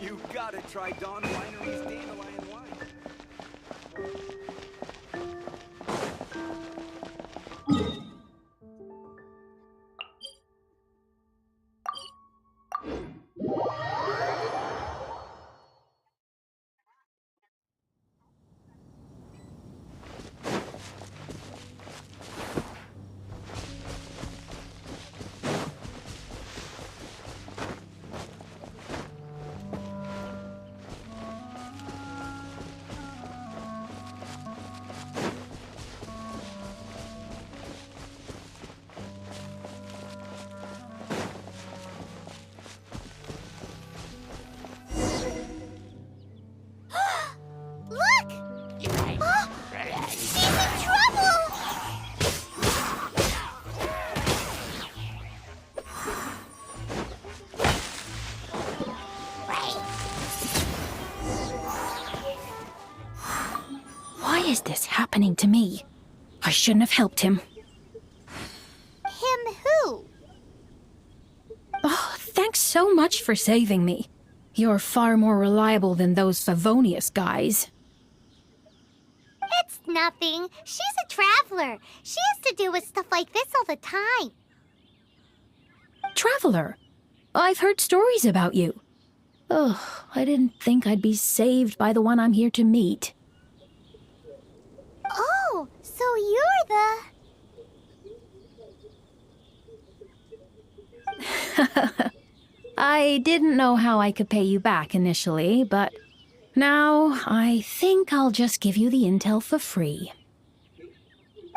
You gotta try Dawn Winery's Dandelion Wine. Why is this happening to me? I shouldn't have helped him. Him who? Oh, thanks so much for saving me. You're far more reliable than those Favonius guys. It's nothing. She's a traveler. She has to deal with stuff like this all the time. Traveler? I've heard stories about you. Ugh, I didn't think I'd be saved by the one I'm here to meet. Oh, so you're the... I didn't know how I could pay you back initially, but now I think I'll just give you the intel for free.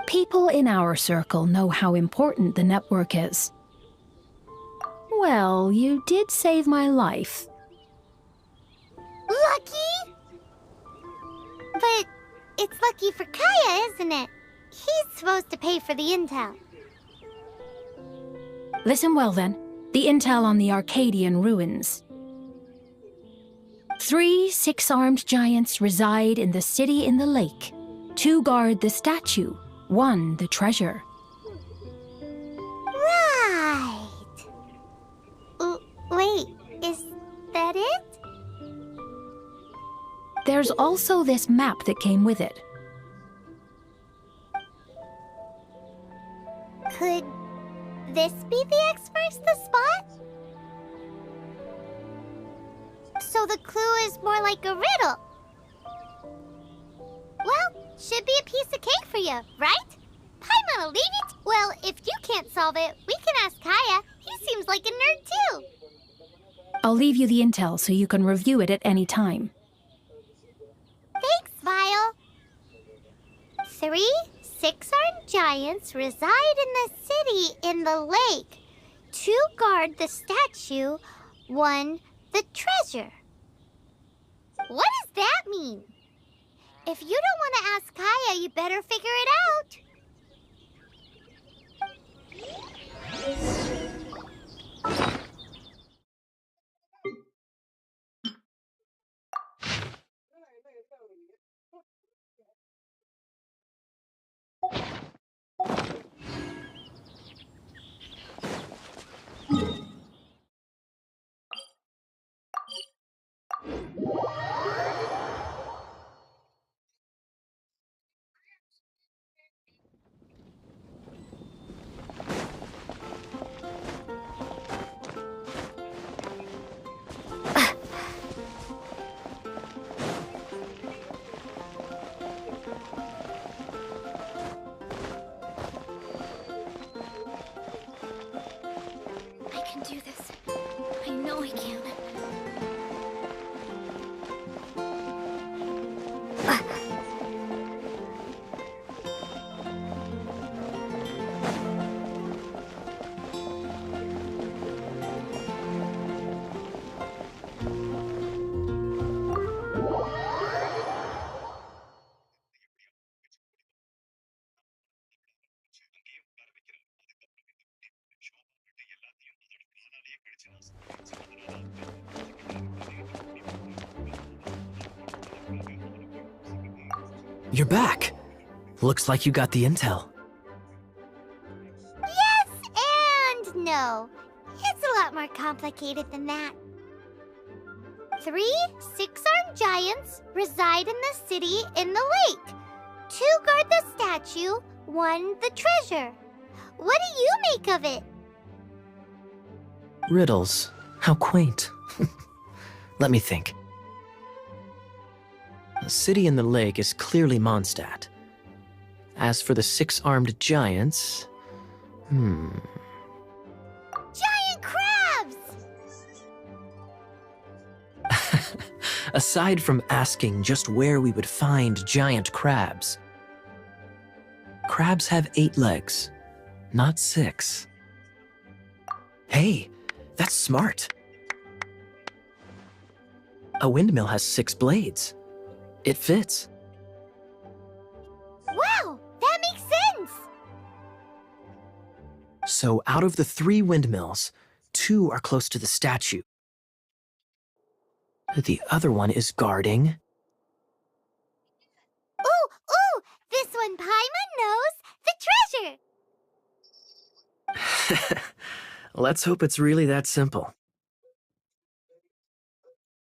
People in our circle know how important the network is. Well, you did save my life. Lucky? But it's lucky for Kaya, isn't it? He's supposed to pay for the intel. Listen well then. The intel on the Arcadian ruins. 3 6-armed giants reside in the city in the lake. 2 guard the statue, 1 the treasure. Right. Wait, is that it? There's also this map that came with it. Could this be the expert's the spot? So the clue is more like a riddle. Well, should be a piece of cake for you, right? Paimon will leave it. Well, if you can't solve it, we can ask Kaya. He seems like a nerd too. I'll leave you the intel so you can review it at any time. Thanks, Vile. 3 6-armed giants reside in the city in the lake. 2 guard the statue, 1 the treasure. What does that mean? If you don't want to ask Kaya, you better figure it out. I can do this. I know I can. You're back. Looks like you got the intel. Yes and no. It's a lot more complicated than that. 3 six-armed giants reside in the city in the lake. 2 guard the statue, 1 the treasure. What do you make of it? Riddles. How quaint. Let me think. The city in the lake is clearly Mondstadt. As for the 6-armed giants... Giant crabs! Aside from asking just where we would find giant crabs, crabs have 8 legs, not 6. Hey, that's smart. A windmill has 6 blades. It fits. Wow, that makes sense! So out of the 3 windmills, 2 are close to the statue. The other one is guarding... Ooh! This one Paimon knows! The treasure! Let's hope it's really that simple.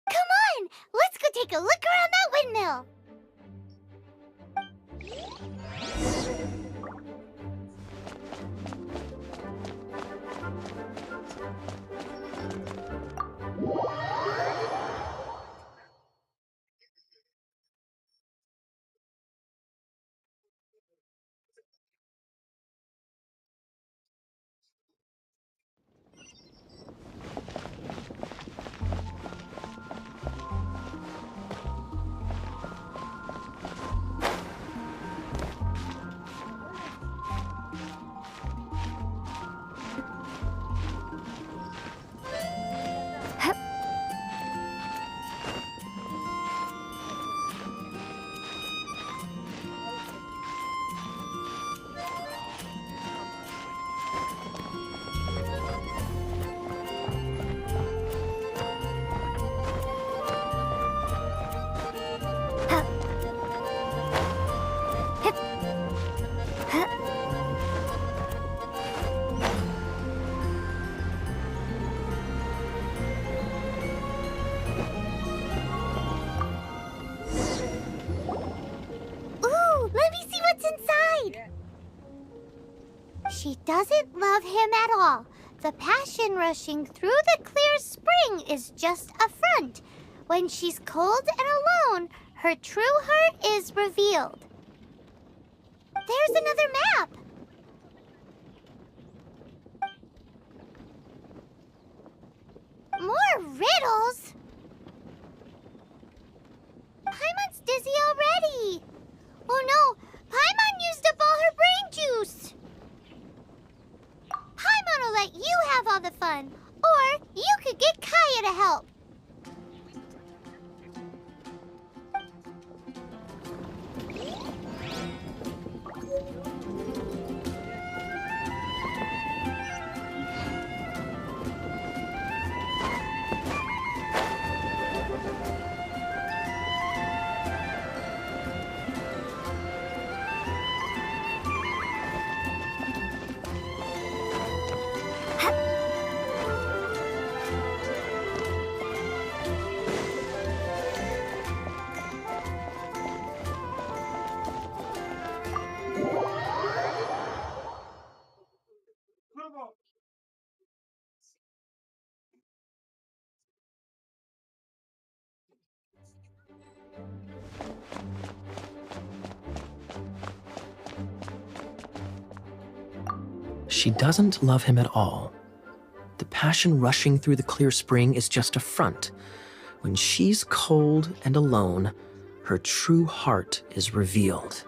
Come on! Let's go take a look around that windmill! She doesn't love him at all. The passion rushing through the clear spring is just a front. When she's cold and alone, her true heart is revealed. There's another map. More riddles? Paimon's dizzy already. Oh no, Paimon used up all her brain juice. Paimon will let you have all the fun, or you could get Kaya to help. She doesn't love him at all. The passion rushing through the clear spring is just a front. When she's cold and alone, her true heart is revealed.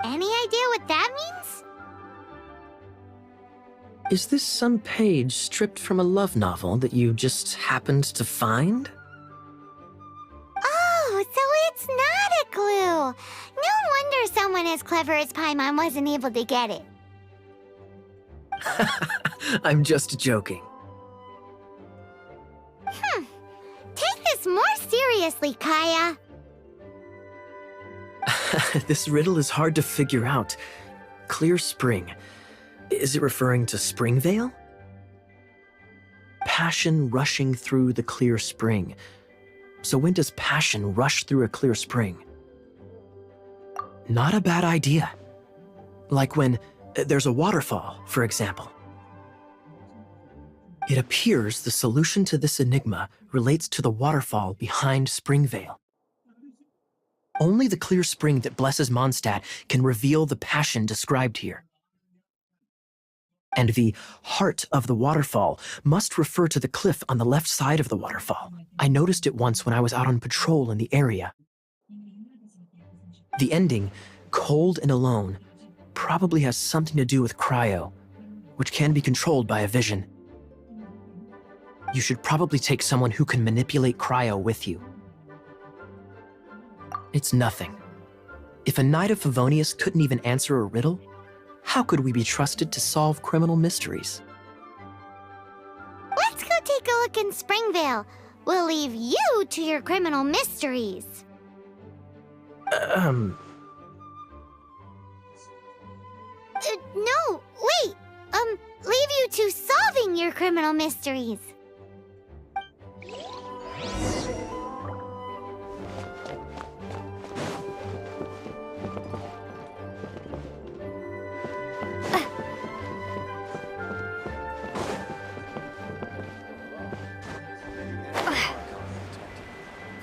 Any idea what that means? Is this some page stripped from a love novel that you just happened to find? Oh, so it's not a clue. No wonder someone as clever as Paimon wasn't able to get it. I'm just joking. Take this more seriously, Kaya. This riddle is hard to figure out. Clear spring. Is it referring to Springvale? Passion rushing through the clear spring. So when does passion rush through a clear spring? Not a bad idea. Like when there's a waterfall, for example. It appears the solution to this enigma relates to the waterfall behind Springvale. Only the clear spring that blesses Mondstadt can reveal the passion described here. And the heart of the waterfall must refer to the cliff on the left side of the waterfall. I noticed it once when I was out on patrol in the area. The ending, cold and alone, probably has something to do with cryo, which can be controlled by a vision. You should probably take someone who can manipulate cryo with you. It's nothing. If a Knight of Favonius couldn't even answer a riddle, how could we be trusted to solve criminal mysteries? Let's go take a look in Springvale. We'll leave you to your criminal mysteries. No, wait. Leave you to solving your criminal mysteries.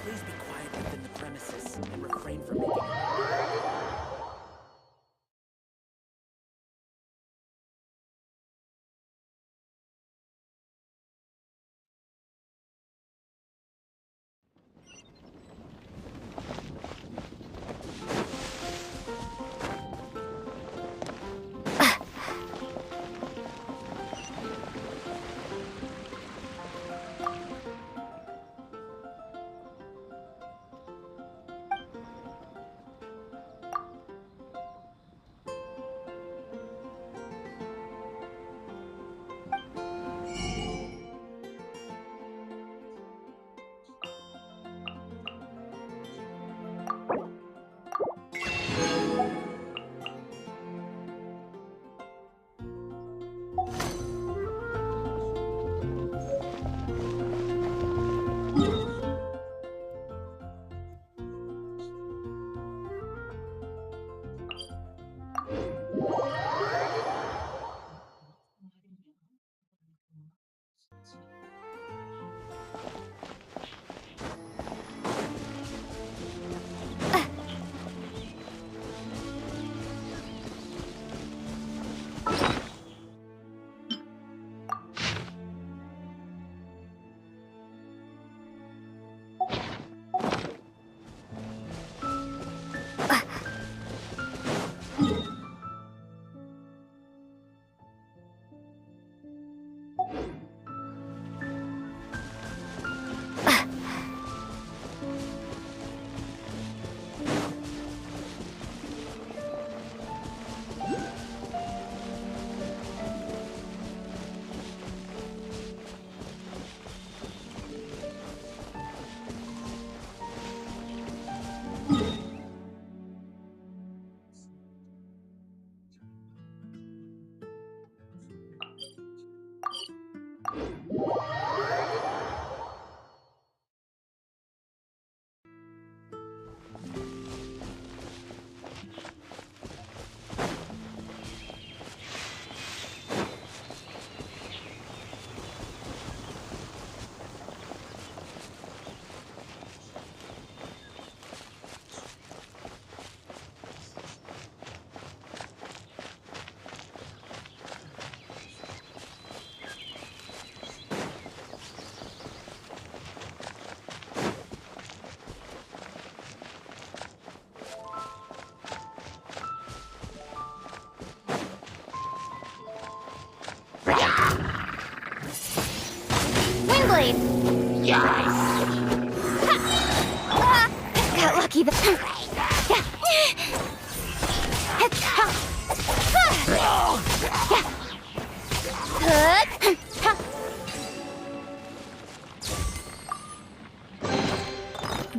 Please be quiet within the premises and refrain from making. Windblade! Got lucky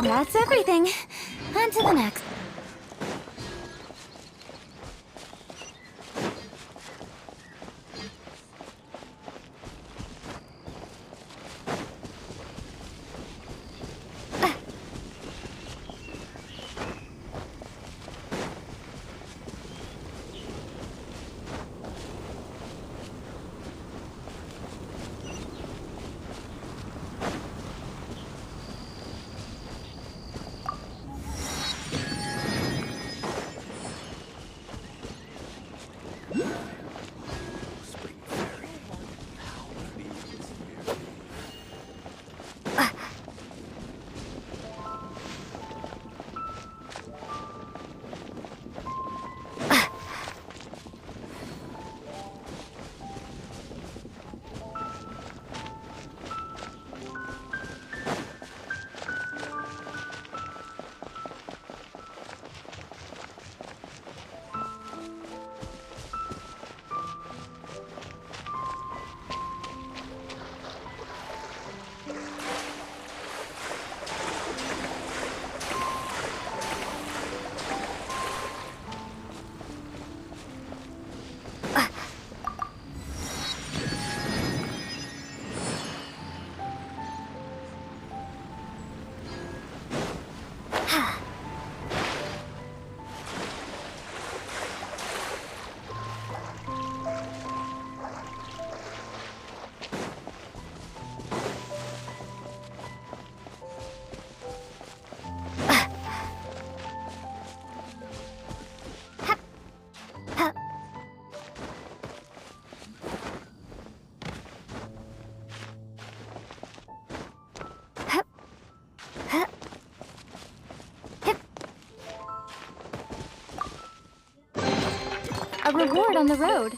That's everything. On to the next. A reward on the road.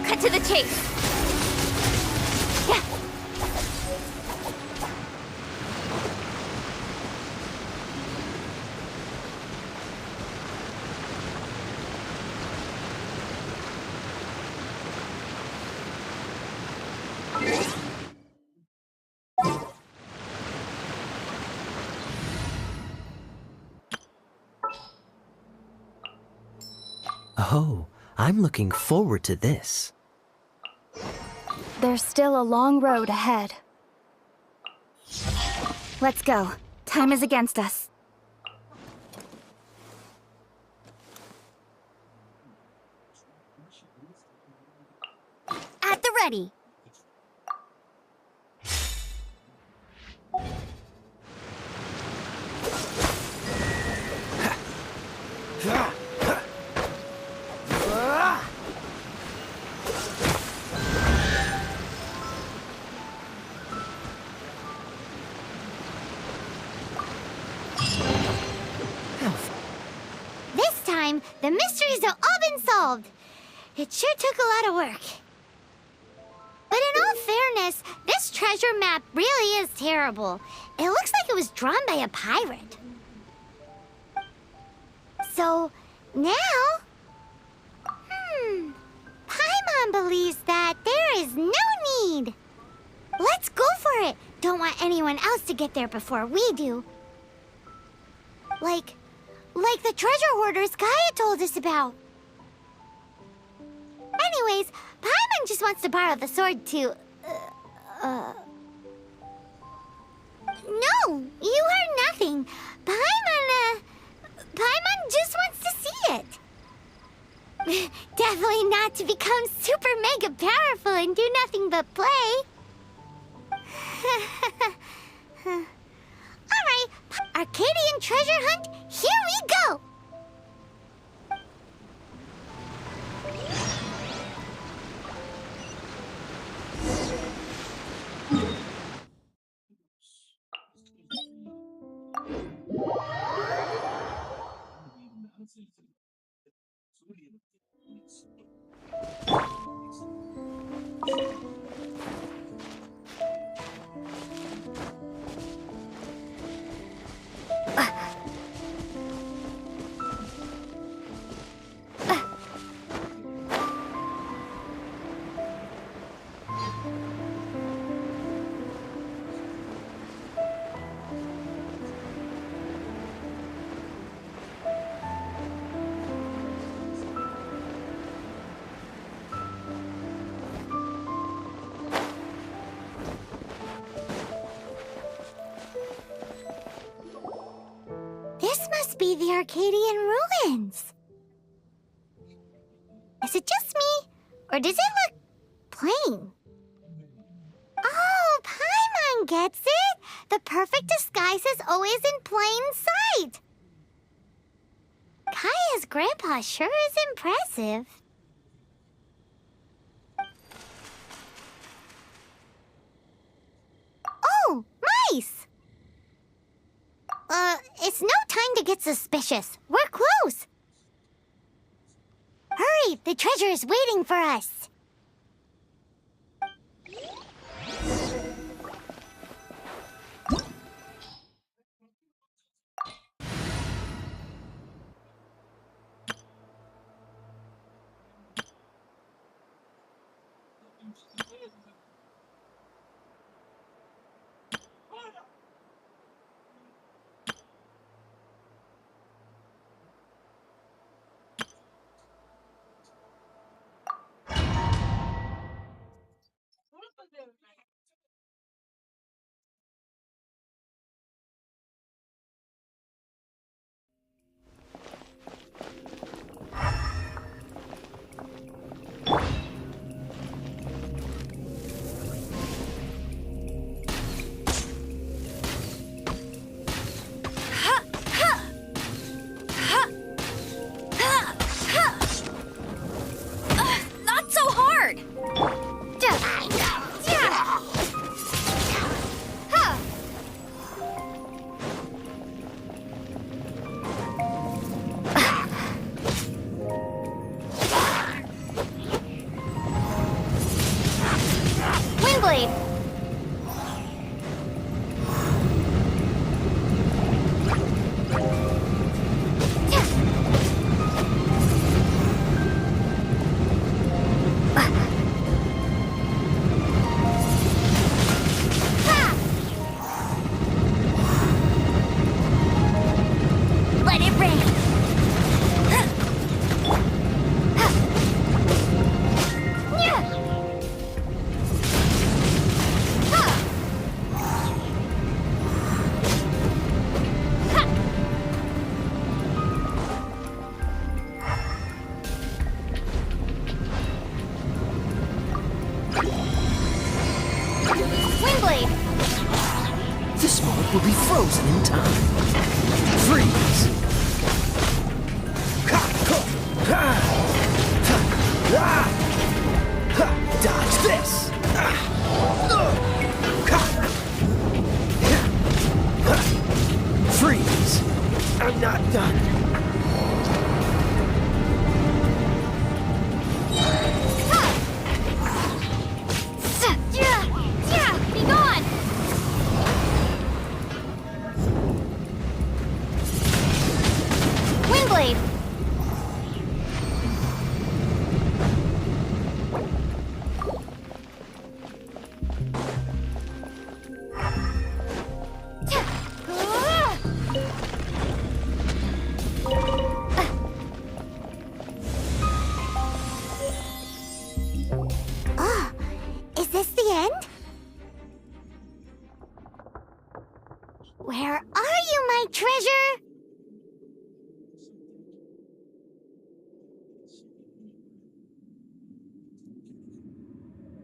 Cut to the chase. Oh, I'm looking forward to this. There's still a long road ahead. Let's go. Time is against us. At the ready. This time, the mysteries have all been solved. It sure took a lot of work. But in all fairness, this treasure map really is terrible. It looks like it was drawn by a pirate. So, now... Paimon believes that there is no need. Let's go for it. Don't want anyone else to get there before we do. Like the treasure hoarders Gaia told us about. Anyways, Paimon just wants to borrow the sword to... No, you heard nothing. Paimon just wants to see it. Definitely not to become super mega powerful and do nothing but play. Alright, Arcadian treasure hunt, here we go! This must be the Arcadian ruins. Is it just me, or does it look plain? Oh, Paimon gets it! The perfect disguise is always in plain sight! Kaya's grandpa sure is impressive. Oh, mice! It's no time to get suspicious. We're close. Hurry, the treasure is waiting for us. Windblade! Let it rain! Windblade! This moment will be frozen in time. Freeze! Dodge this! Freeze! I'm not done. Be gone! Windblade! Is this the end? Where are you, my treasure?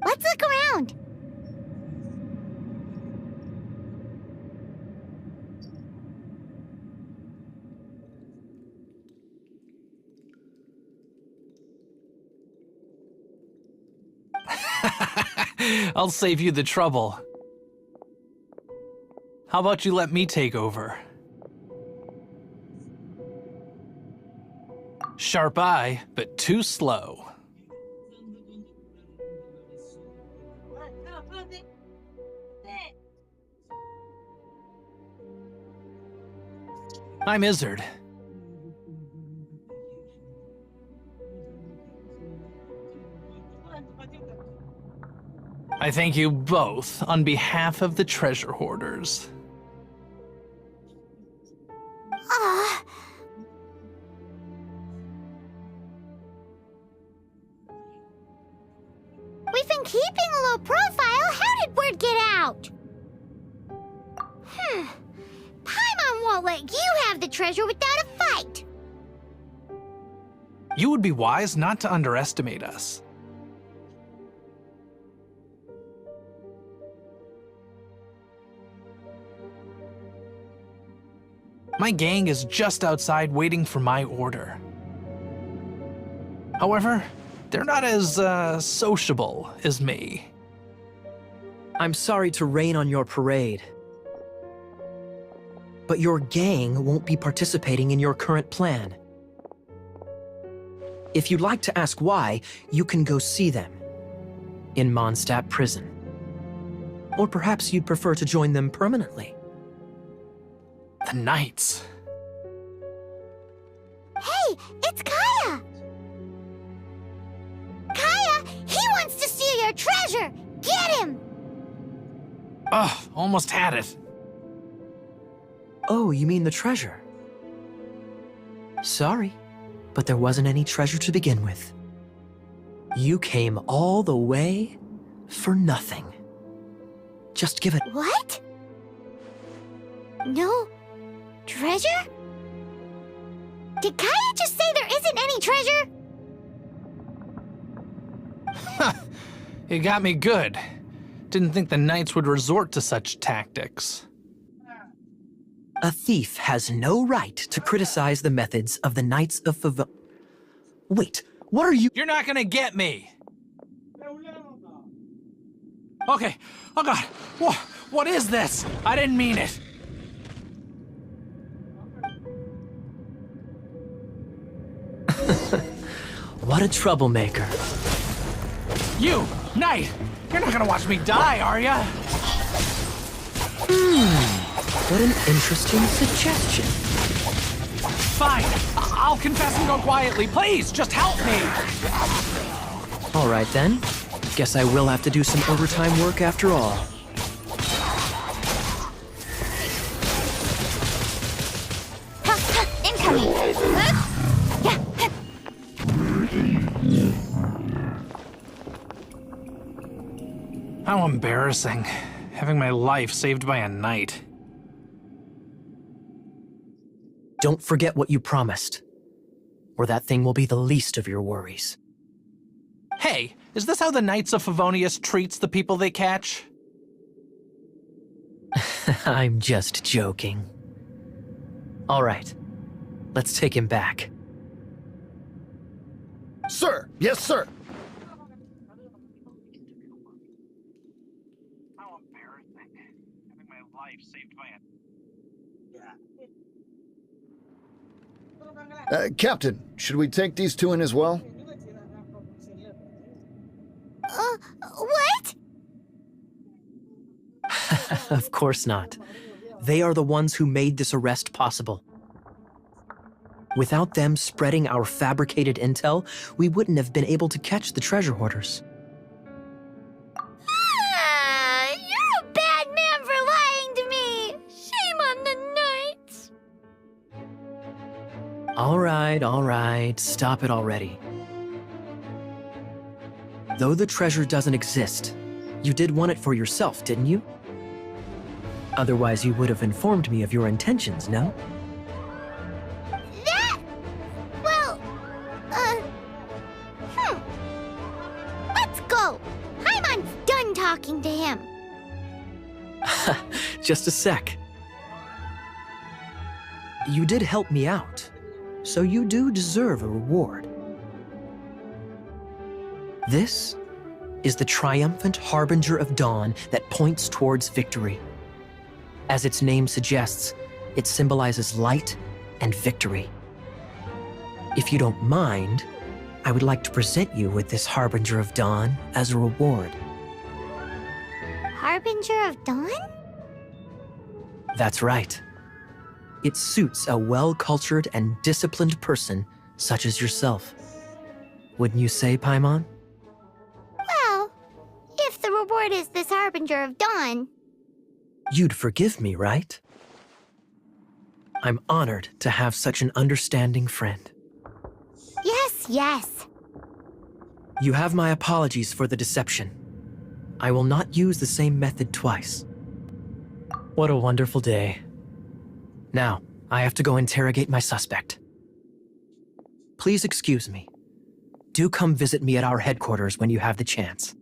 Let's look around. I'll save you the trouble. How about you let me take over? Sharp eye, but too slow. I'm Izzard. I thank you both on behalf of the treasure hoarders. Ah. We've been keeping a low profile. How did word get out? Paimon won't let you have the treasure without a fight. You would be wise not to underestimate us. My gang is just outside waiting for my order. However, they're not as, sociable as me. I'm sorry to rain on your parade, but your gang won't be participating in your current plan. If you'd like to ask why, you can go see them in Mondstadt prison. Or perhaps you'd prefer to join them permanently. The Knights. Hey, it's Kaya! Kaya, he wants to steal your treasure! Get him! Ugh, almost had it. Oh, you mean the treasure? Sorry, but there wasn't any treasure to begin with. You came all the way for nothing. Just give it. What? No treasure? Did Kaya just say there isn't any treasure? You got me good. Didn't think the Knights would resort to such tactics. A thief has no right to criticize the methods of the Knights of Favon. Wait, what are you— You're not gonna get me! Okay, oh god, what is this? I didn't mean it. What a troublemaker. You, Knight, you're not gonna watch me die, are ya? What an interesting suggestion. Fine, I'll confess and go quietly. Please, just help me. All right then. Guess I will have to do some overtime work after all. Incoming! How embarrassing, having my life saved by a knight. Don't forget what you promised, or that thing will be the least of your worries. Hey, is this how the Knights of Favonius treats the people they catch? I'm just joking. All right, let's take him back. Sir! Yes, sir! How embarrassing, having my life saved by a... Captain, should we take these two in as well? What? Of course not. They are the ones who made this arrest possible. Without them spreading our fabricated intel, we wouldn't have been able to catch the treasure hoarders. You're a bad man for lying to me. Shame on the knights. All right, stop it already. Though the treasure doesn't exist, you did want it for yourself, didn't you? Otherwise, you would have informed me of your intentions, no? That? Well, Let's go. Paimon's done talking to him. Just a sec. You did help me out, so you do deserve a reward. This is the triumphant harbinger of dawn that points towards victory. As its name suggests, it symbolizes light and victory. If you don't mind, I would like to present you with this harbinger of dawn as a reward. Harbinger of Dawn? That's right. It suits a well-cultured and disciplined person such as yourself. Wouldn't you say, Paimon? Well, if the reward is this Harbinger of Dawn. You'd forgive me, right? I'm honored to have such an understanding friend. Yes. You have my apologies for the deception. I will not use the same method twice. What a wonderful day. Now, I have to go interrogate my suspect. Please excuse me. Do come visit me at our headquarters when you have the chance.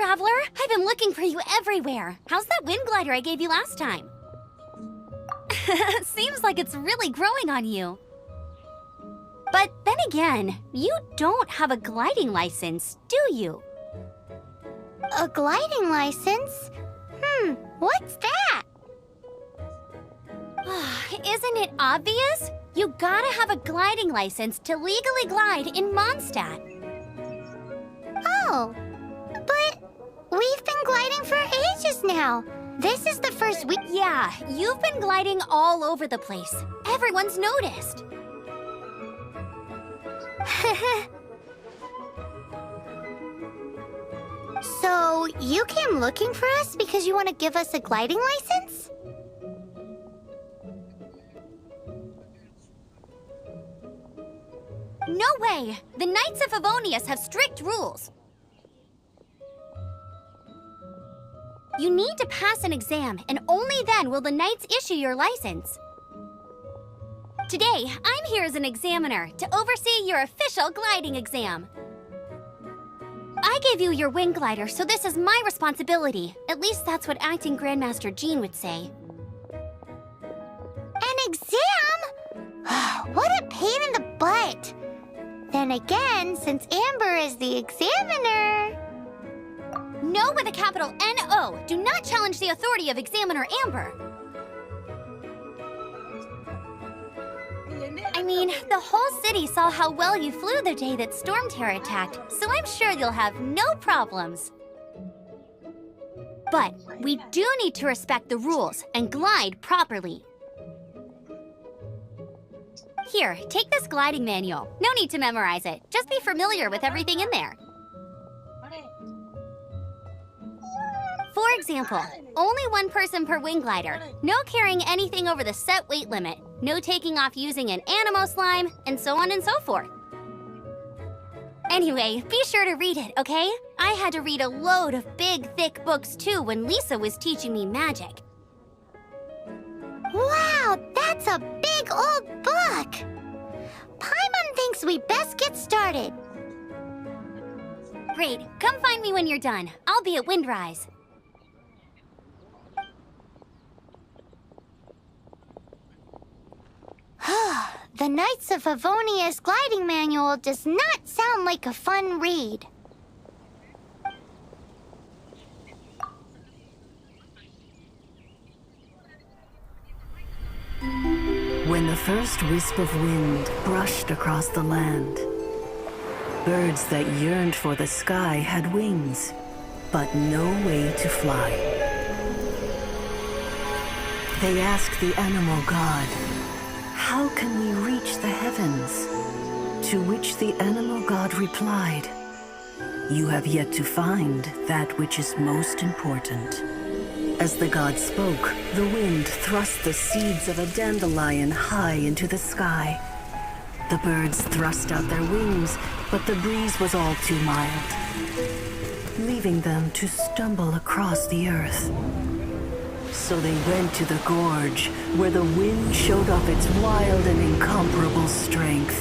traveler. I've been looking for you everywhere. How's that wind glider I gave you last time? Seems like it's really growing on you. But then again, you don't have a gliding license, do you? A gliding license? What's that? Isn't it obvious? You gotta have a gliding license to legally glide in Mondstadt. Oh, but we've been gliding for ages now. This is the first week. Yeah, you've been gliding all over the place. Everyone's noticed. So, you came looking for us because you want to give us a gliding license? No way! The Knights of Favonius have strict rules. You need to pass an exam, and only then will the Knights issue your license. Today, I'm here as an examiner to oversee your official gliding exam. I gave you your wing glider, so this is my responsibility. At least that's what Acting Grandmaster Jean would say. An exam? What a pain in the butt. Then again, since Amber is the examiner... No with a capital N-O. Do not challenge the authority of Examiner Amber. I mean, the whole city saw how well you flew the day that Storm Terror attacked, so I'm sure you'll have no problems. But we do need to respect the rules and glide properly. Here, take this gliding manual. No need to memorize it. Just be familiar with everything in there. For example, only one person per wing glider, no carrying anything over the set weight limit, no taking off using an animo slime, and so on and so forth. Anyway, be sure to read it, okay? I had to read a load of big, thick books too when Lisa was teaching me magic. Wow, that's a big old book! Paimon thinks we best get started. Great, come find me when you're done. I'll be at Windrise. The Knights of Favonius gliding manual does not sound like a fun read. When the first wisp of wind brushed across the land, birds that yearned for the sky had wings, but no way to fly. They asked the animal god, "How can we reach the heavens?" To which the animal god replied, "You have yet to find that which is most important." As the god spoke, the wind thrust the seeds of a dandelion high into the sky. The birds thrust out their wings, but the breeze was all too mild, leaving them to stumble across the earth. So they went to the gorge, where the wind showed off its wild and incomparable strength.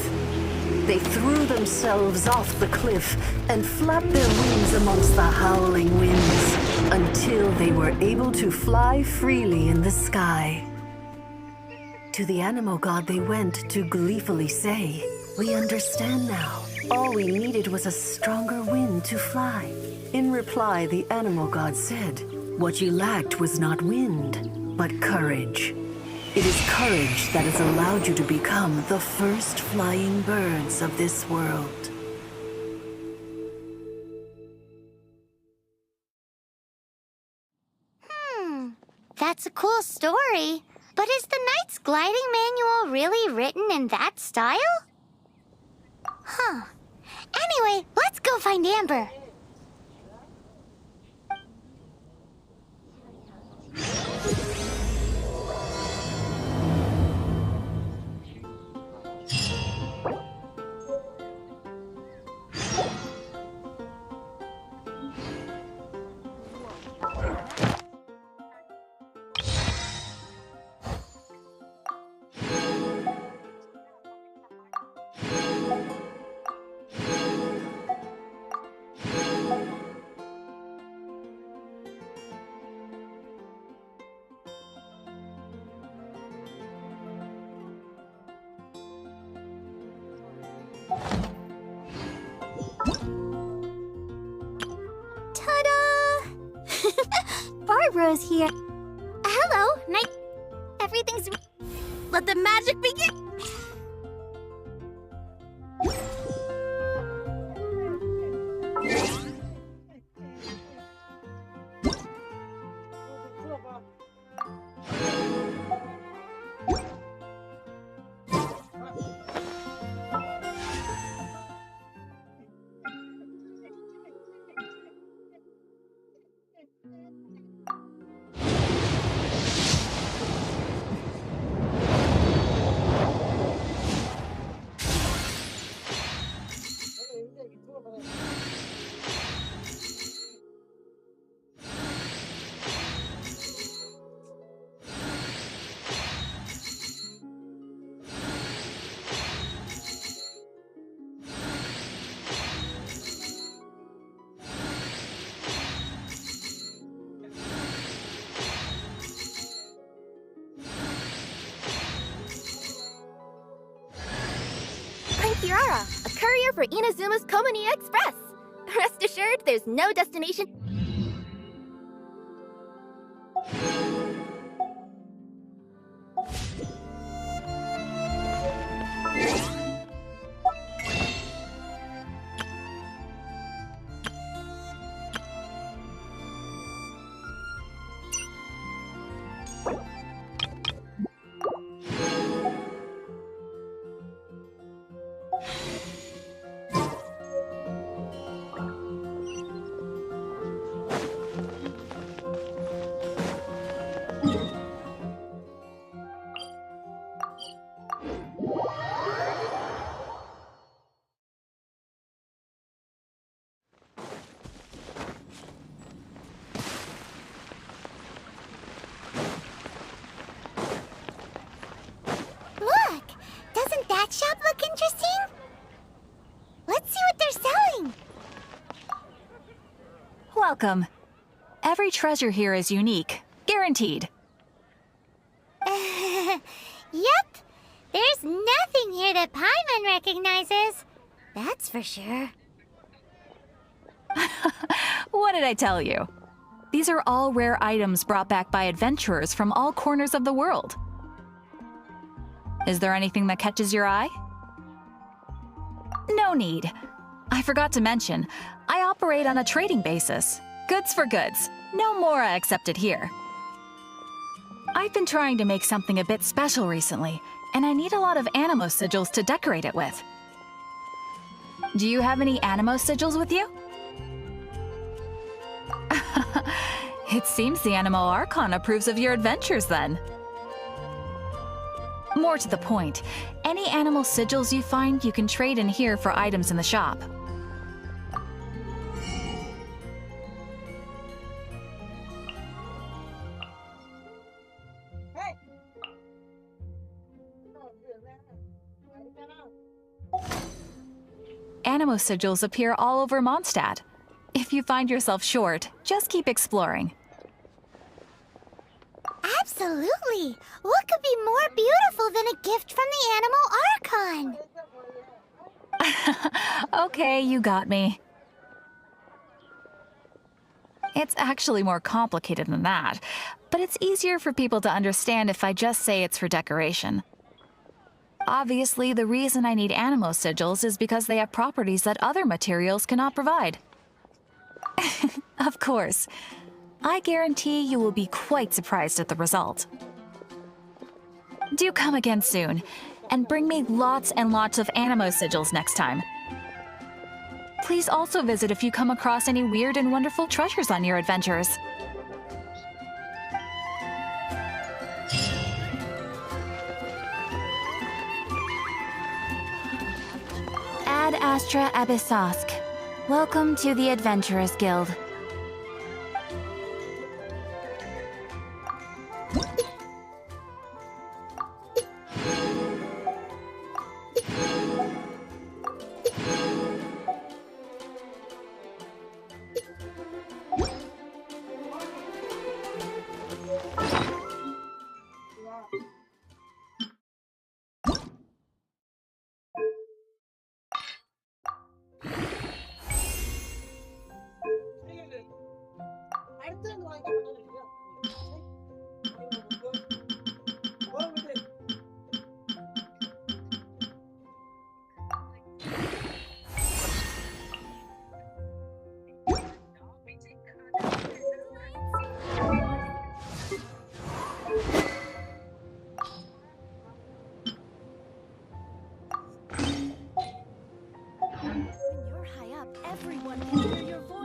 They threw themselves off the cliff and flapped their wings amongst the howling winds until they were able to fly freely in the sky. To the animal god they went to gleefully say, "We understand now. All we needed was a stronger wind to fly." In reply, the animal god said, "What you lacked was not wind, but courage. It is courage that has allowed you to become the first flying birds of this world." That's a cool story. But is the Knight's gliding manual really written in that style? Huh. Anyway, let's go find Amber. Rose here. Hello, night. Everything's. Let the magic begin. I'm Kiara, a courier for Inazuma's Komani Express. Rest assured, there's no destination. Look! Doesn't that shop look interesting? Let's see what they're selling. Welcome. Every treasure here is unique, guaranteed. Yep. There's nothing here that Paimon recognizes. That's for sure. What did I tell you? These are all rare items brought back by adventurers from all corners of the world. Is there anything that catches your eye? No need. I forgot to mention, I operate on a trading basis. Goods for goods. No mora accepted here. I've been trying to make something a bit special recently, and I need a lot of animo sigils to decorate it with. Do you have any animo sigils with you? It seems the Animo Archon approves of your adventures then. More to the point, any animal sigils you find you can trade in here for items in the shop. Animo sigils appear all over Mondstadt. If you find yourself short, just keep exploring. Absolutely. What could be more beautiful than a gift from the Animal Archon? Okay, you got me. It's actually more complicated than that, but it's easier for people to understand if I just say it's for decoration. Obviously, the reason I need animo sigils is because they have properties that other materials cannot provide. Of course. I guarantee you will be quite surprised at the result. Do come again soon, and bring me lots and lots of animo sigils next time. Please also visit if you come across any weird and wonderful treasures on your adventures. Ad Astra Abyssosk. Welcome to the Adventurers Guild. Everyone can hear your voice.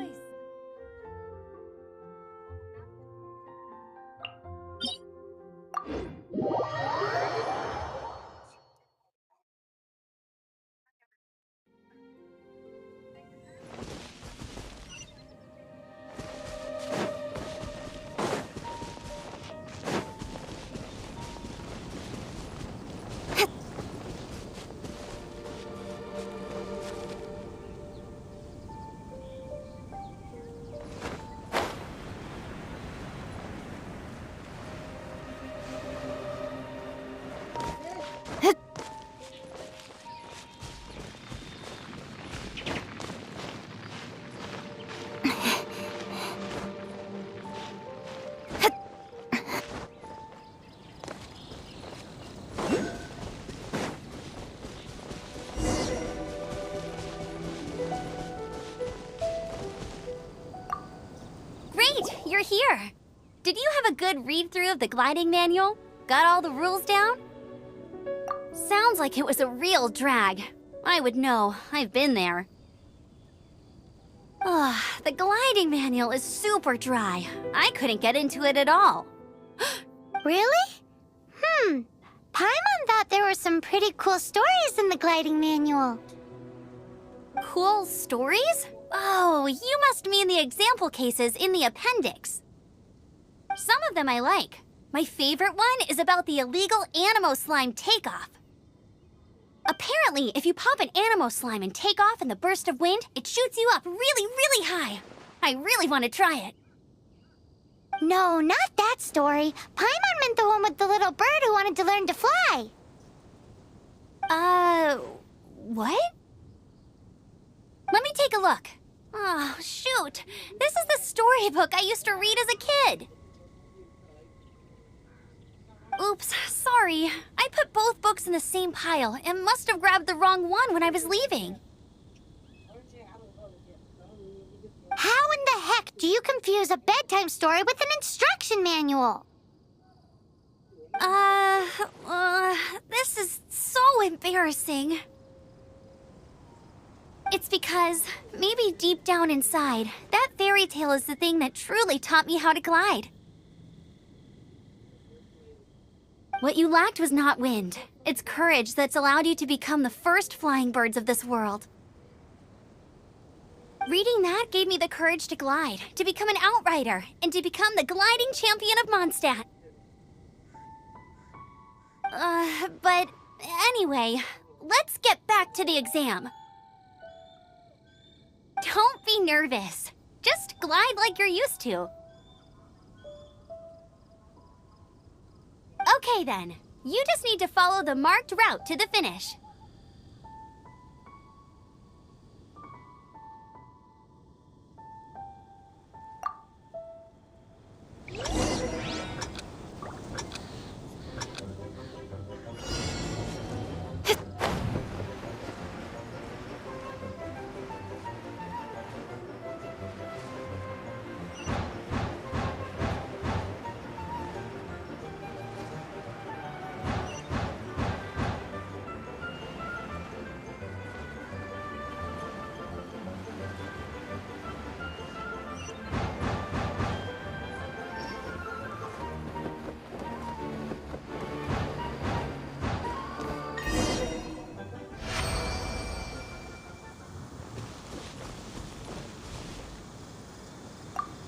Great, you're here. Did you have a good read-through of the gliding manual? Got all the rules down? Sounds like it was a real drag. I would know. I've been there. Ugh, the gliding manual is super dry. I couldn't get into it at all. Really? Paimon thought there were some pretty cool stories in the gliding manual. Cool stories? Oh, you must mean the example cases in the appendix. Some of them I like. My favorite one is about the illegal Animo slime takeoff. Apparently, if you pop an Animo slime and take off in the burst of wind, it shoots you up really, really high. I really want to try it. No, not that story. Paimon meant the one with the little bird who wanted to learn to fly. What? Let me take a look. Oh, shoot. This is the storybook I used to read as a kid. Oops, sorry. I put both books in the same pile and must have grabbed the wrong one when I was leaving. How in the heck do you confuse a bedtime story with an instruction manual? This is so embarrassing. It's because, maybe deep down inside, that fairy tale is the thing that truly taught me how to glide. What you lacked was not wind. It's courage that's allowed you to become the first flying birds of this world. Reading that gave me the courage to glide, to become an outrider, and to become the gliding champion of Mondstadt. But anyway, let's get back to the exam. Don't be nervous. Just glide like you're used to. Okay then, you just need to follow the marked route to the finish.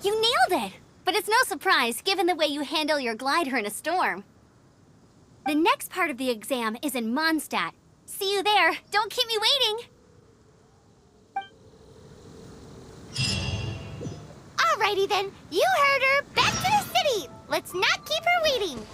You nailed it! But it's no surprise, given the way you handle your glider in a storm. The next part of the exam is in Mondstadt. See you there. Don't keep me waiting! Alrighty then, you heard her. Back to the city. Let's not keep her waiting.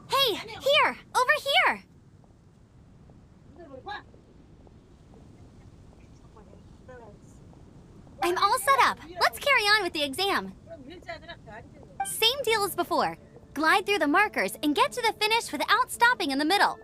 Hey, here! Over here! I'm all set up. Let's carry on with the exam. Same deal as before. Glide through the markers and get to the finish without stopping in the middle.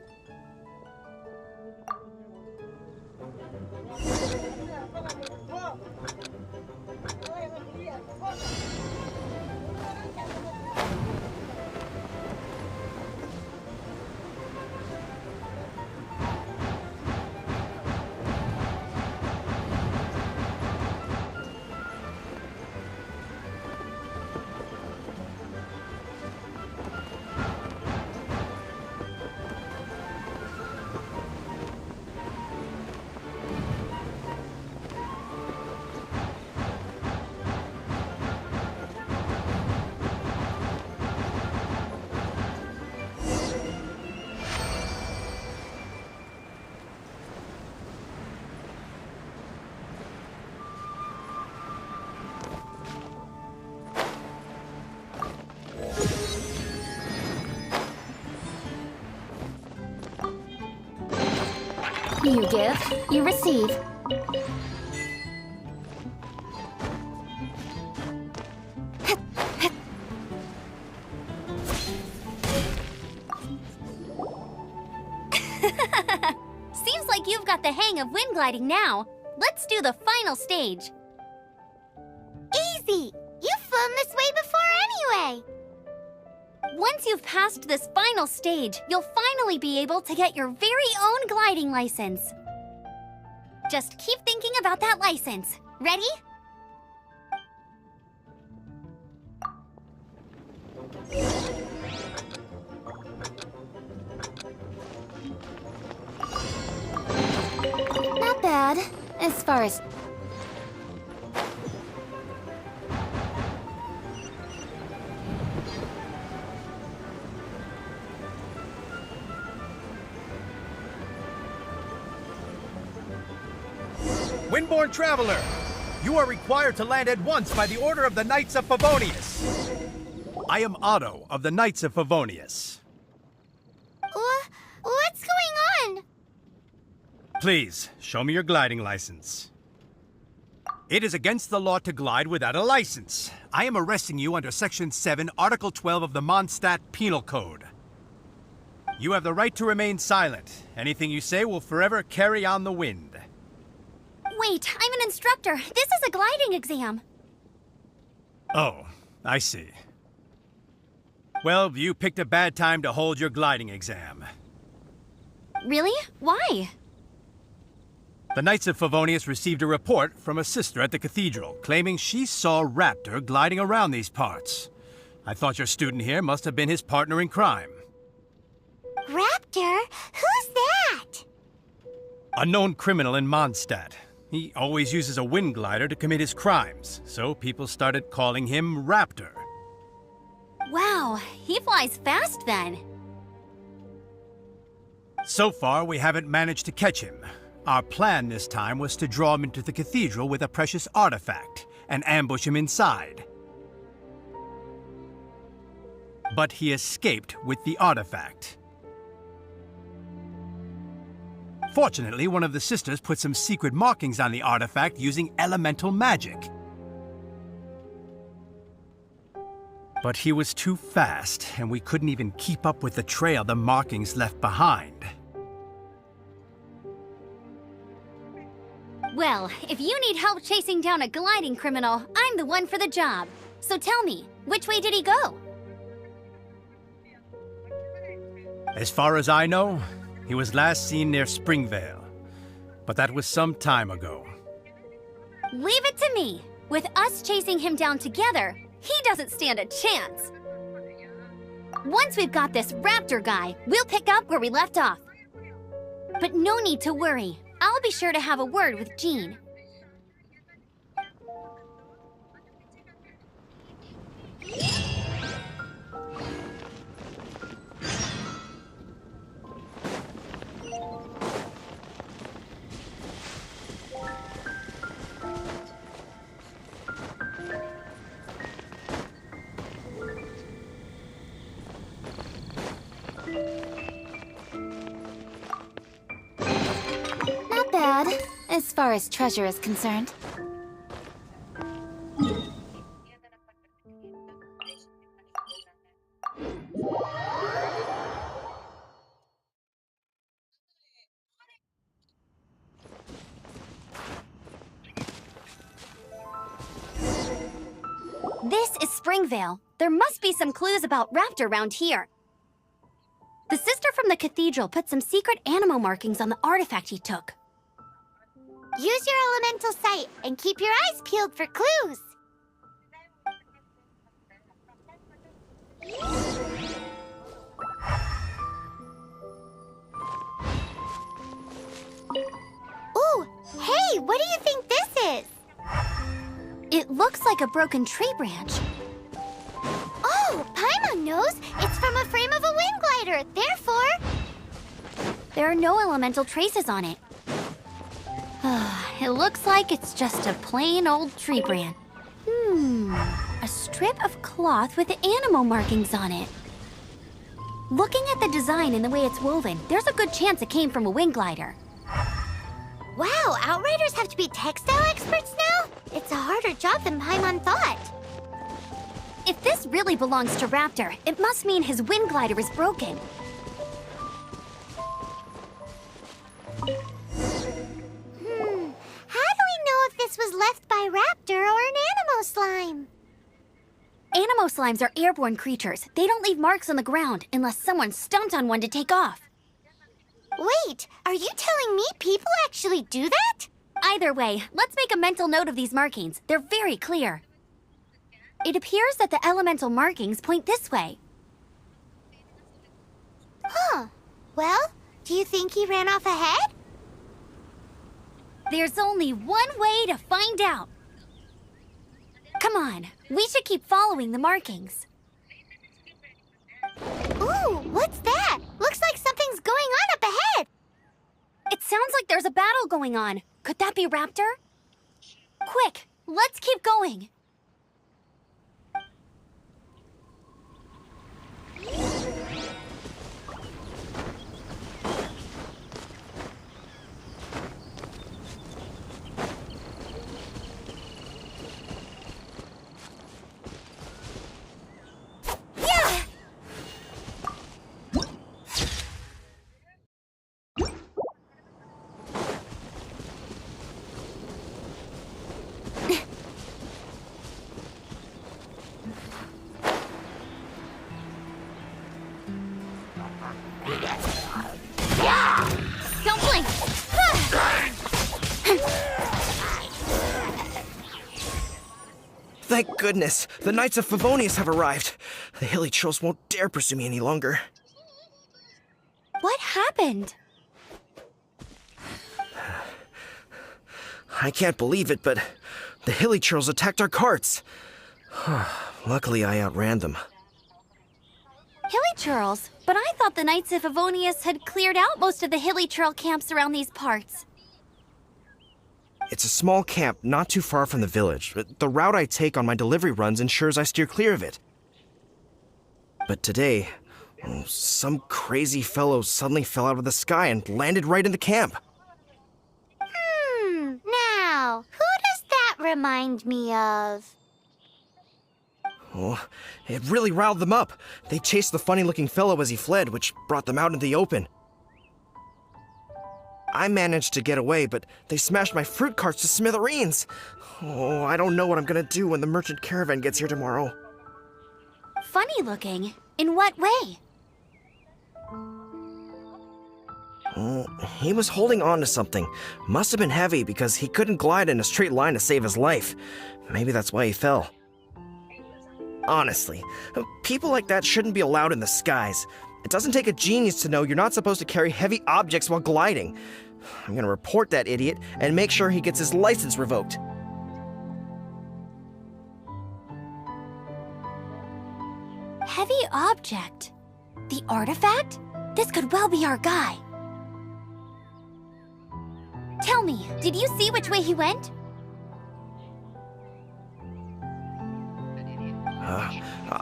You give, you receive. Seems like you've got the hang of wind gliding now. Let's do the final stage. Easy! You've flown this way before anyway! Once you've passed this final stage, you'll finally be able to get your very own gliding license. Just keep thinking about that license. Ready? Not bad, as far as... Windborne Traveler, you are required to land at once by the order of the Knights of Favonius. I am Otto of the Knights of Favonius. What's going on? Please, show me your gliding license. It is against the law to glide without a license. I am arresting you under Section 7, Article 12 of the Mondstadt Penal Code. You have the right to remain silent. Anything you say will forever carry on the wind. Wait, I'm an instructor. This is a gliding exam. Oh, I see. Well, you picked a bad time to hold your gliding exam. Really? Why? The Knights of Favonius received a report from a sister at the cathedral claiming she saw Raptor gliding around these parts. I thought your student here must have been his partner in crime. Raptor? Who's that? A known criminal in Mondstadt. He always uses a wind glider to commit his crimes, so people started calling him Raptor. Wow, he flies fast then. So far, we haven't managed to catch him. Our plan this time was to draw him into the cathedral with a precious artifact and ambush him inside. But he escaped with the artifact. Fortunately, one of the sisters put some secret markings on the artifact using elemental magic. But he was too fast, and we couldn't even keep up with the trail the markings left behind. Well, if you need help chasing down a gliding criminal, I'm the one for the job. So tell me, which way did he go? As far as I know, he was last seen near Springvale. But that was some time ago. Leave it to me. With us chasing him down together, He doesn't stand a chance. Once we've got this raptor guy, we'll pick up where we left off. But no need to worry. I'll be sure to have a word with Jean. Not bad, as far as treasure is concerned. This is Springvale. There must be some clues about raptor around here. The sister from the cathedral put some secret animal markings on the artifact he took. Use your elemental sight and keep your eyes peeled for clues. Ooh, hey, what do you think this is? It looks like a broken tree branch. Oh, Paimon knows. It's from a frame of a wind glider. Therefore, There are no elemental traces on it. It looks like it's just a plain old tree branch. A strip of cloth with animal markings on it. Looking at the design and the way it's woven, there's a good chance it came from a wind glider. wow, Outriders have to be textile experts now? It's a harder job than Paimon thought. If this really belongs to Raptor, it must mean his wind glider is broken. How do we know if this was left by Raptor or an animal slime? Animo slimes are airborne creatures. They don't leave marks on the ground unless someone stomped on one to take off. Wait, are you telling me people actually do that? Either way, let's make a mental note of these markings. They're very clear. It appears that the elemental markings point this way. Huh. Well, do you think he ran off ahead? There's only one way to find out. Come on, we should keep following the markings. Ooh, what's that? Looks like something's going on up ahead. It sounds like there's a battle going on. Could that be Raptor? Quick, let's keep going. Don't blink! Thank goodness, the Knights of Favonius have arrived. The hilly trolls won't dare pursue me any longer. What happened? I can't believe it, but the hilly trolls attacked our carts. Luckily, I outran them. Hilly Churls? But I thought the Knights of Favonius had cleared out most of the Hilly Churl camps around these parts. It's a small camp not too far from the village. The route I take on my delivery runs ensures I steer clear of it. But today, some crazy fellow suddenly fell out of the sky and landed right in the camp. Now, who does that remind me of? Oh, it really riled them up. They chased the funny-looking fellow as he fled, which brought them out into the open. I managed to get away, but they smashed my fruit carts to smithereens. Oh, I don't know what I'm gonna do when the merchant caravan gets here tomorrow. Funny looking? In what way? Oh, he was holding on to something. Must have been heavy because he couldn't glide in a straight line to save his life. Maybe that's why he fell. Honestly, people like that shouldn't be allowed in the skies. It doesn't take a genius to know you're not supposed to carry heavy objects while gliding. I'm gonna report that idiot and make sure he gets his license revoked. Heavy object? The artifact? This could well be our guy. Tell me, did you see which way he went?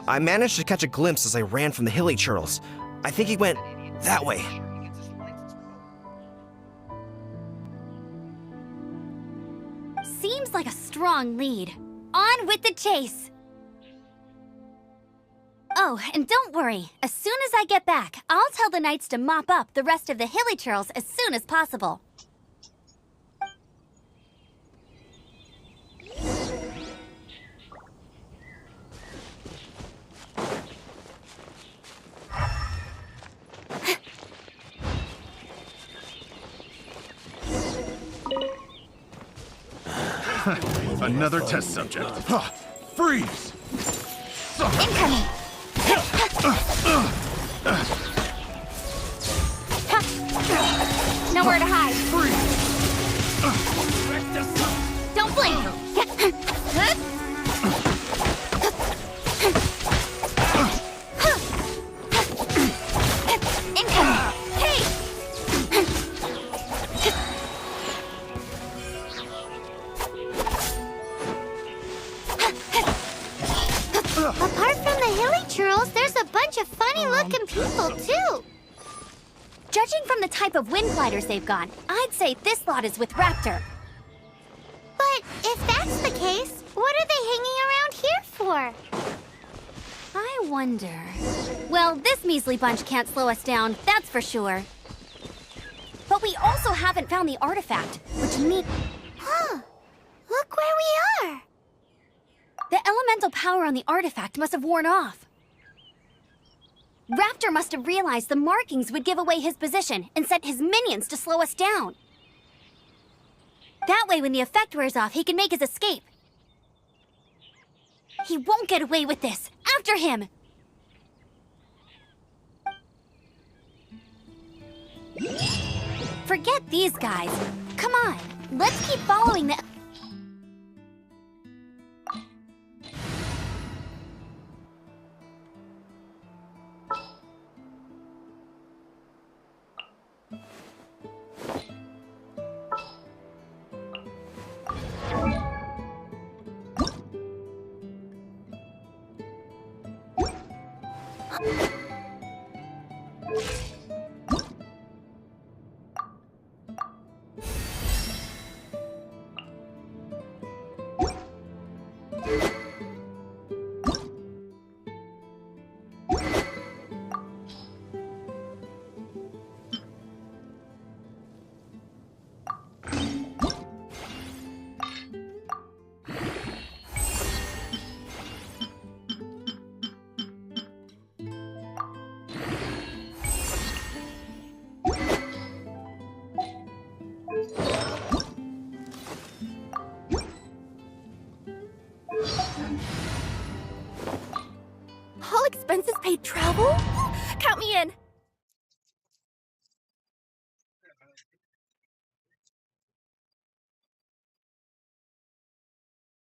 I managed to catch a glimpse as I ran from the hilly churls. I think he went that way. Seems like a strong lead. On with the chase! Oh, and don't worry. As soon as I get back, I'll tell the knights to mop up the rest of the hilly churls as soon as possible. Another test subject. Freeze! Incoming! Nowhere to hide. Don't blink! Incoming! Hey! Apart from the hilly churls, there's a bunch of funny-looking people, too. Judging from the type of wind gliders they've got, I'd say this lot is with Raptor. But if that's the case, what are they hanging around here for? I wonder... Well, this measly bunch can't slow us down, that's for sure. But we also haven't found the artifact, which means... Huh. Look where we are. The elemental power on the artifact must have worn off. Raptor must have realized the markings would give away his position and sent his minions to slow us down. That way, when the effect wears off, he can make his escape. He won't get away with this. After him! Forget these guys. Come on, let's keep following the... All expenses paid travel? Count me in.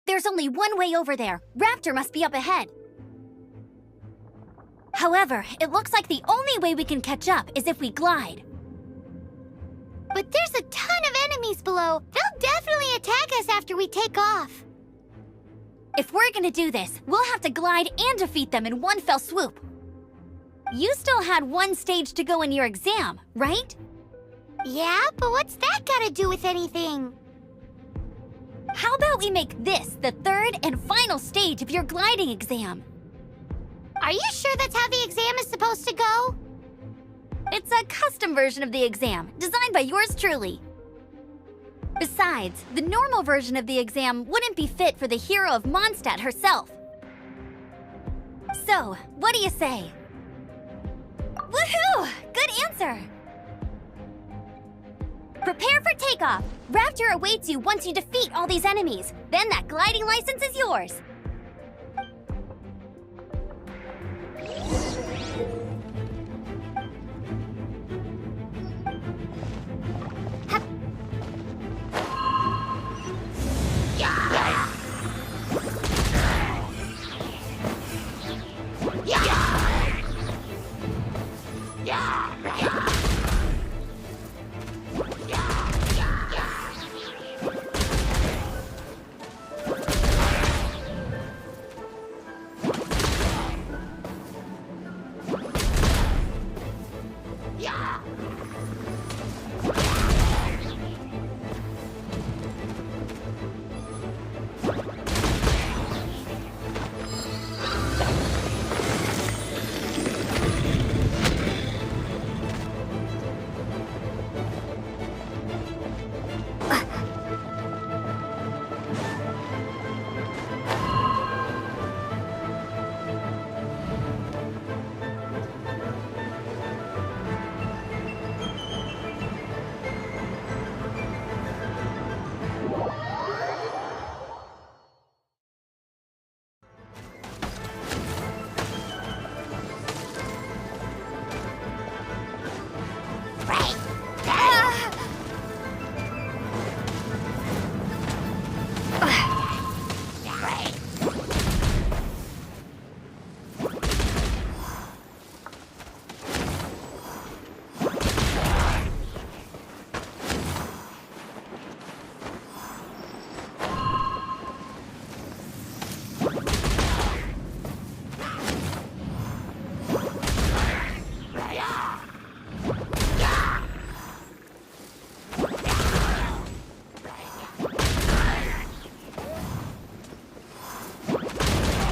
There's only one way over there. Raptor must be up ahead. However, it looks like the only way we can catch up is if we glide. But there's a ton of enemies below. They'll definitely attack us after we take off. If we're gonna do this, we'll have to glide and defeat them in one fell swoop. You still had one stage to go in your exam, right? Yeah, but what's that gotta do with anything? How about we make this the third and final stage of your gliding exam? Are you sure that's how the exam is supposed to go? It's a custom version of the exam, designed by yours truly. Besides, the normal version of the exam wouldn't be fit for the hero of Mondstadt herself. So, what do you say? Woohoo! Good answer! Prepare for takeoff. Raptor awaits you once you defeat all these enemies. Then that gliding license is yours.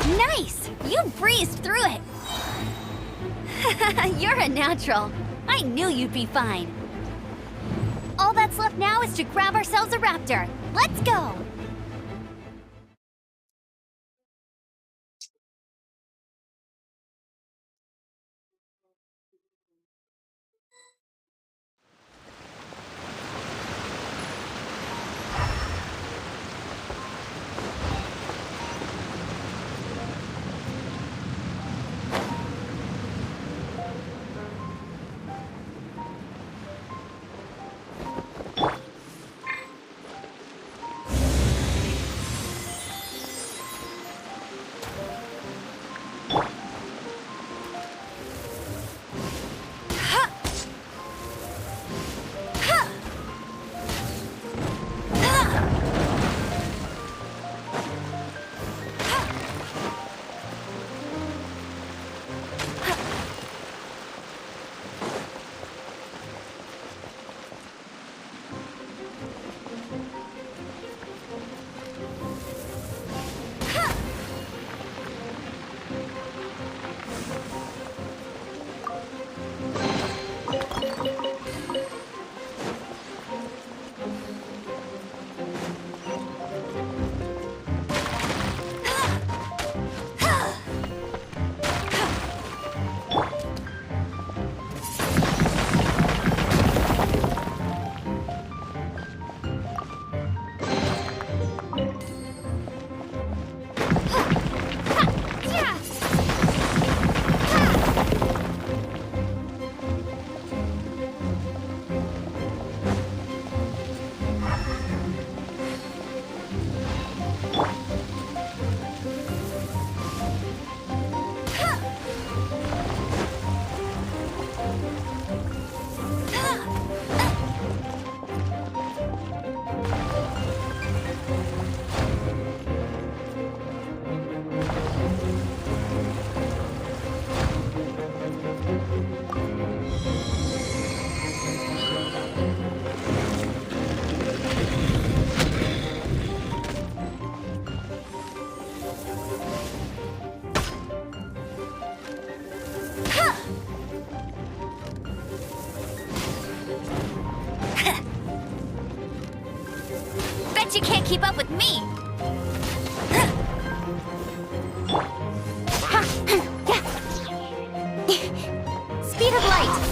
Nice! You breezed through it! You're a natural. I knew you'd be fine. All that's left now is to grab ourselves a raptor. Let's go! Bet you can't keep up with me! Speed of light!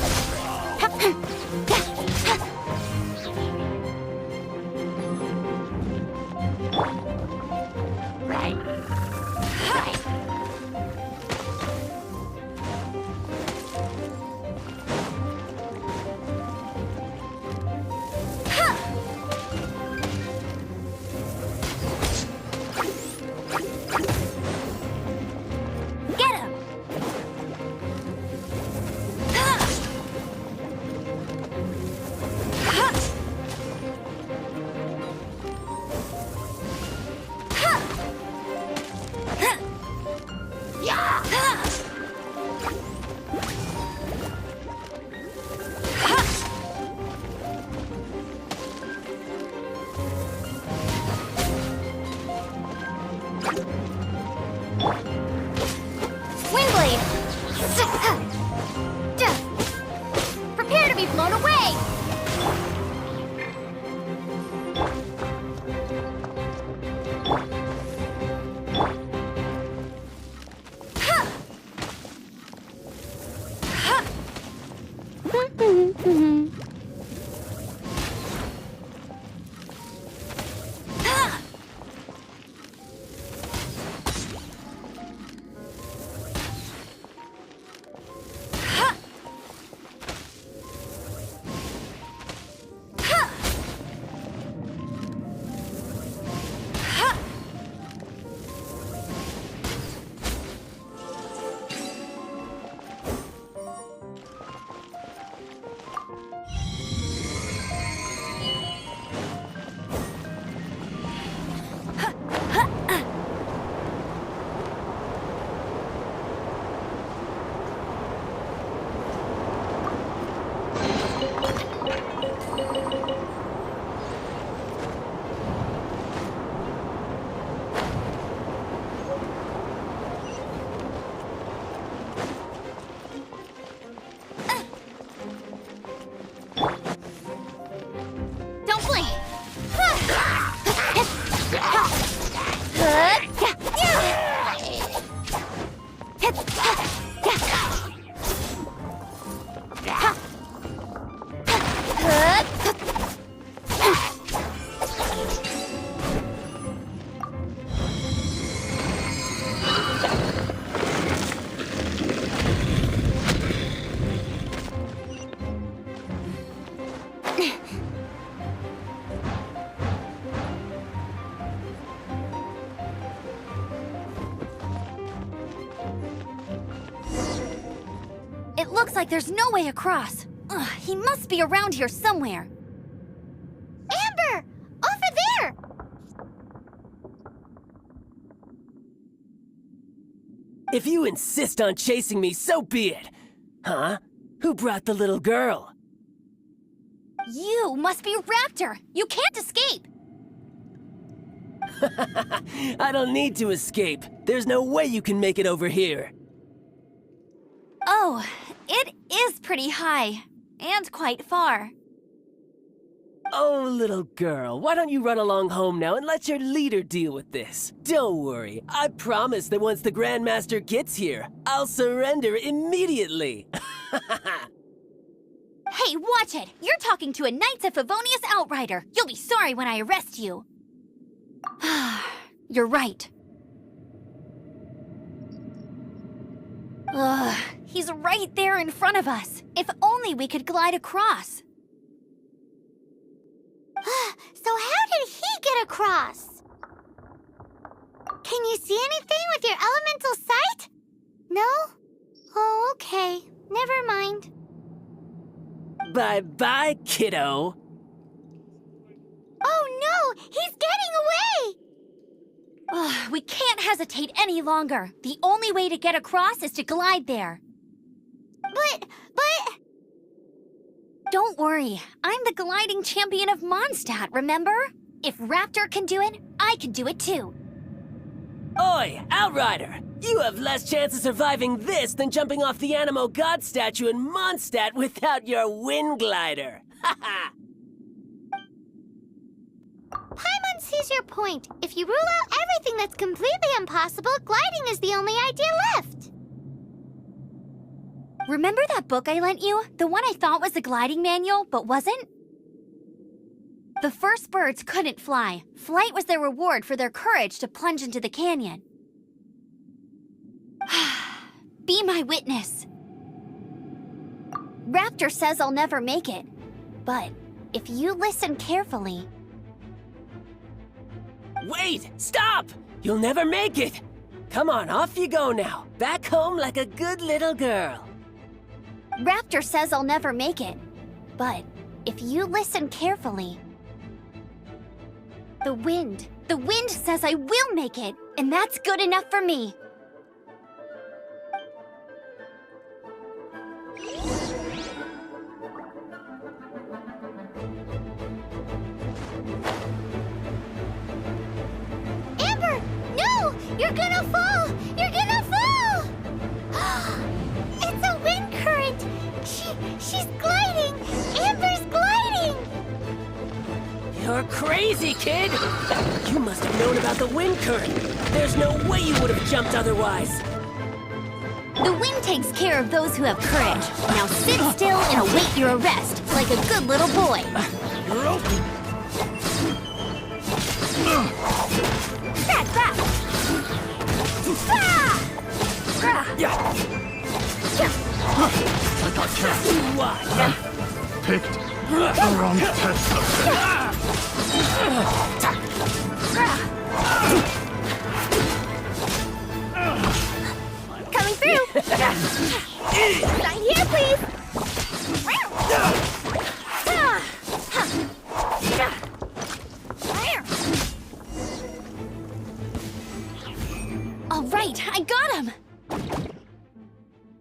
It looks like there's no way across. Ugh, he must be around here somewhere. Amber! Over there! If you insist on chasing me, so be it. Huh? Who brought the little girl? You must be Raptor! You can't escape! I don't need to escape. There's no way you can make it over here. Oh, it is pretty high. And quite far. Oh, little girl, why don't you run along home now and let your leader deal with this? Don't worry, I promise that once the Grandmaster gets here, I'll surrender immediately. Hey, watch it! You're talking to a Knights of Favonius outrider. You'll be sorry when I arrest you. You're right. Ugh, he's right there in front of us. If only we could glide across. So how did he get across? Can you see anything with your elemental sight? No? Oh, okay. Never mind. Bye-bye, kiddo. Oh no! He's getting away! Ugh, we can't hesitate any longer. The only way to get across is to glide there. But... Don't worry. I'm the gliding champion of Mondstadt, remember? If Raptor can do it, I can do it too. Oi, Outrider! You have less chance of surviving this than jumping off the Animo God statue in Mondstadt without your wind glider. Haha! Paimon sees your point. If you rule out everything that's completely impossible, gliding is the only idea left. Remember that book I lent you? The one I thought was the gliding manual, but wasn't? The first birds couldn't fly. Flight was their reward for their courage to plunge into the canyon. Be my witness. Raptor says I'll never make it. But if you listen carefully... Wait! Stop! You'll never make it! Come on, off you go now. Back home like a good little girl. Raptor says I'll never make it. But if you listen carefully... The wind says I will make it, and that's good enough for me. Amber! No! You're gonna fall! You're gonna fall! It's a wind current! She's gliding! Amber's gliding! You're crazy, kid! You must have known about the wind current. There's no way you would have jumped otherwise. The wind takes care of those who have courage. Now sit still and await your arrest, like a good little boy. Back, back! I got careful. Picked the wrong test subject. Coming through! Right here, please! All right, I got him!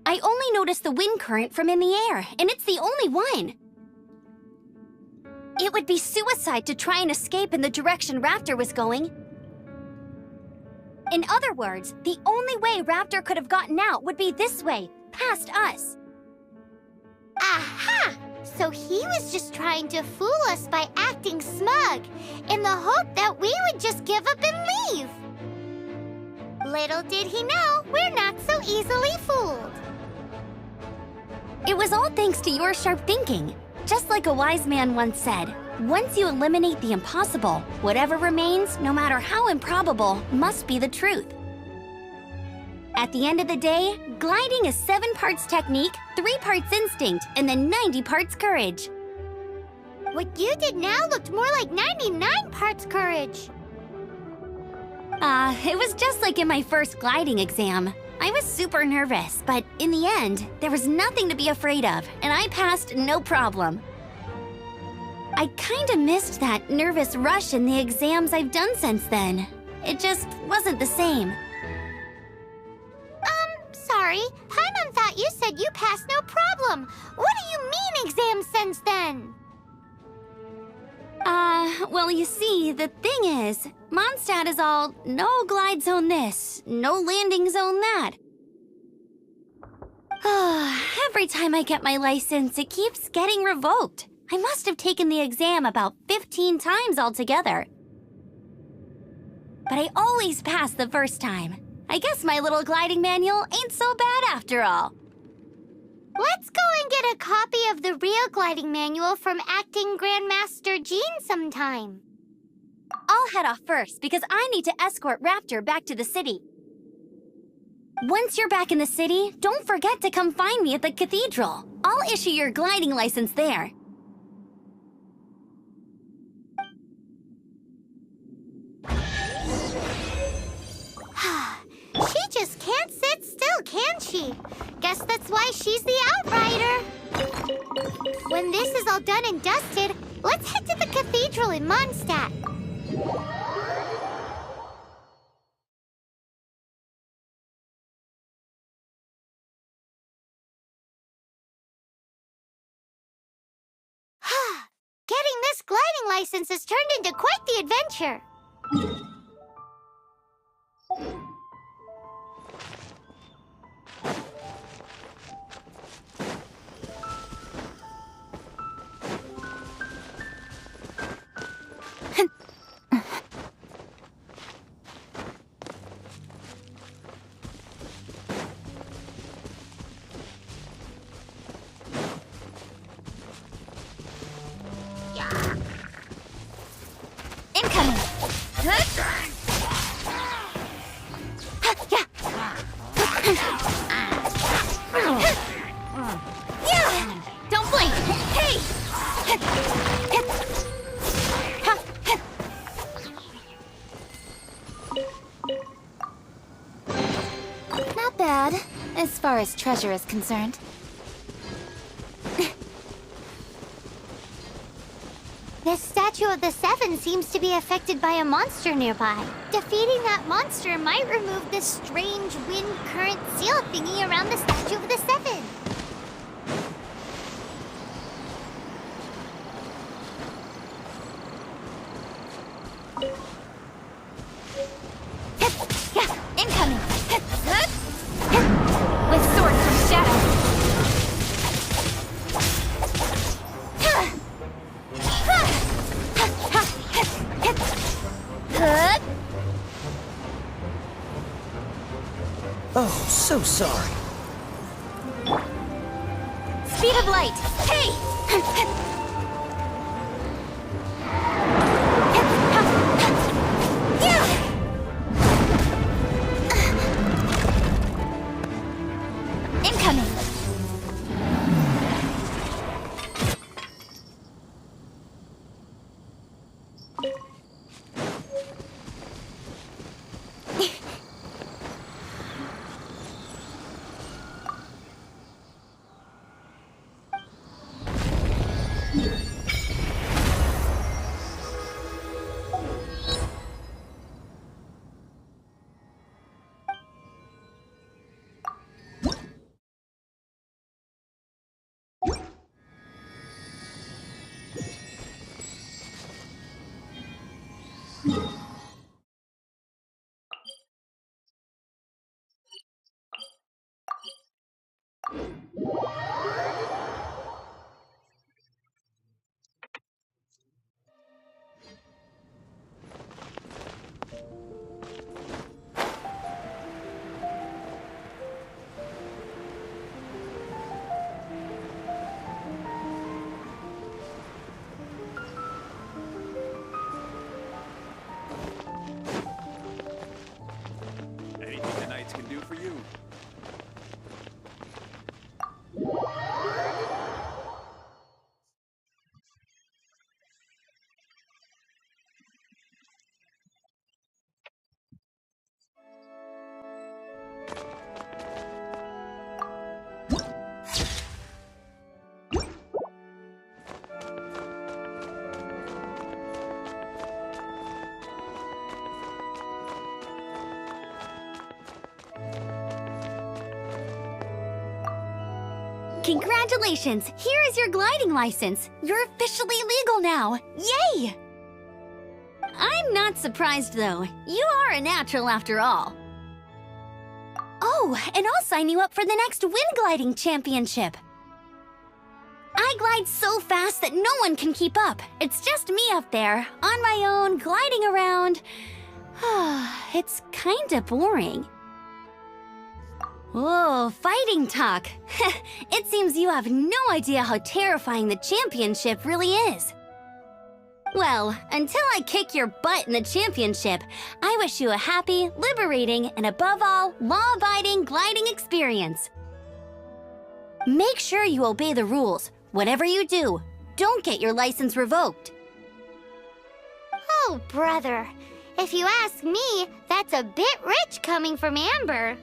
I only noticed the wind current from in the air, and it's the only one. It would be suicide to try and escape in the direction Raptor was going. In other words, the only way Raptor could have gotten out would be this way, past us. Aha! So he was just trying to fool us by acting smug, in the hope that we would just give up and leave. Little did he know, we're not so easily It was all thanks to your sharp thinking. Just like a wise man once said, once you eliminate the impossible, whatever remains, no matter how improbable, must be the truth. At the end of the day, gliding is 7 parts technique, 3 parts instinct, and then 90 parts courage. What you did now looked more like 99 parts courage. It was just like in my first gliding exam. I was super nervous, but in the end, there was nothing to be afraid of, and I passed no problem. I kinda missed that nervous rush in the exams I've done since then. It just wasn't the same. Sorry. Paimon thought you said you passed no problem. What do you mean exams since then? Well, you see, the thing is, Mondstadt is all no glide zone this, no landing zone that. Every time I get my license, it keeps getting revoked. I must have taken the exam about 15 times altogether. But I always pass the first time. I guess my little gliding manual ain't so bad after all. Let's go and get a copy of the real gliding manual from Acting Grandmaster Jean sometime. I'll head off first because I need to escort Raptor back to the city. Once you're back in the city, don't forget to come find me at the cathedral. I'll issue your gliding license there. She just can't sit still, can she? Guess that's why she's the outrider. When this is all done and dusted, let's head to the cathedral in Mondstadt. Getting this gliding license has turned into quite the adventure. Incoming! Don't blink! Hey! Not bad, as far as treasure is concerned. This statue of the Seven seems to be affected by a monster nearby. Defeating that monster might remove this strange wind current seal thingy around the statue of the Seven. Incoming! With sword from shadow! Oh, so sorry. Speed of light! Hey! Incoming! Congratulations! Here is your gliding license. You're officially legal now. Yay! I'm not surprised, though. You are a natural after all. Oh, and I'll sign you up for the next wind gliding championship. I glide so fast that no one can keep up. It's just me up there, on my own, gliding around. It's kinda boring. Oh, fighting talk. It seems you have no idea how terrifying the championship really is. Well, until I kick your butt in the championship, I wish you a happy, liberating, and above all, law-abiding gliding experience. Make sure you obey the rules. Whatever you do, don't get your license revoked. Oh, brother. If you ask me, that's a bit rich coming from Amber.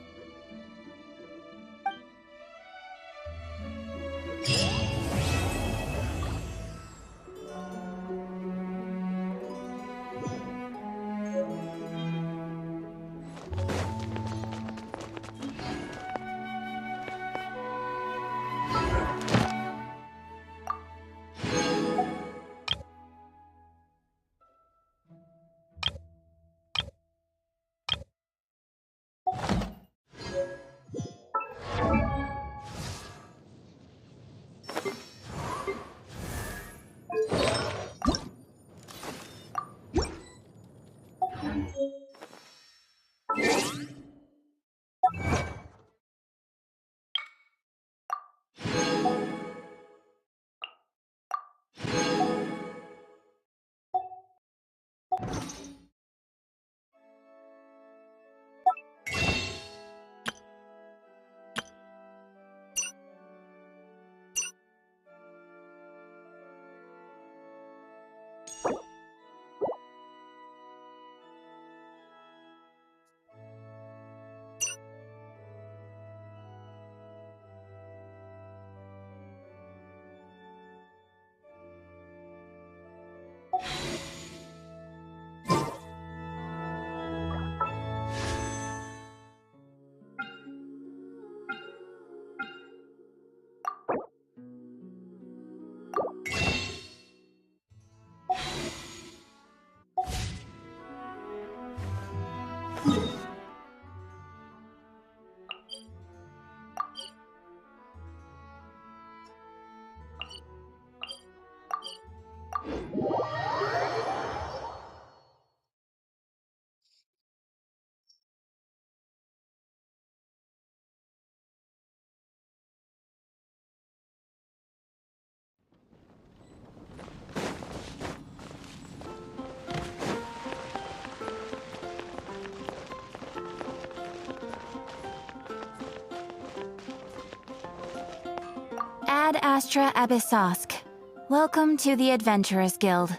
Ad Astra Abyssosk. Welcome to the Adventurers Guild.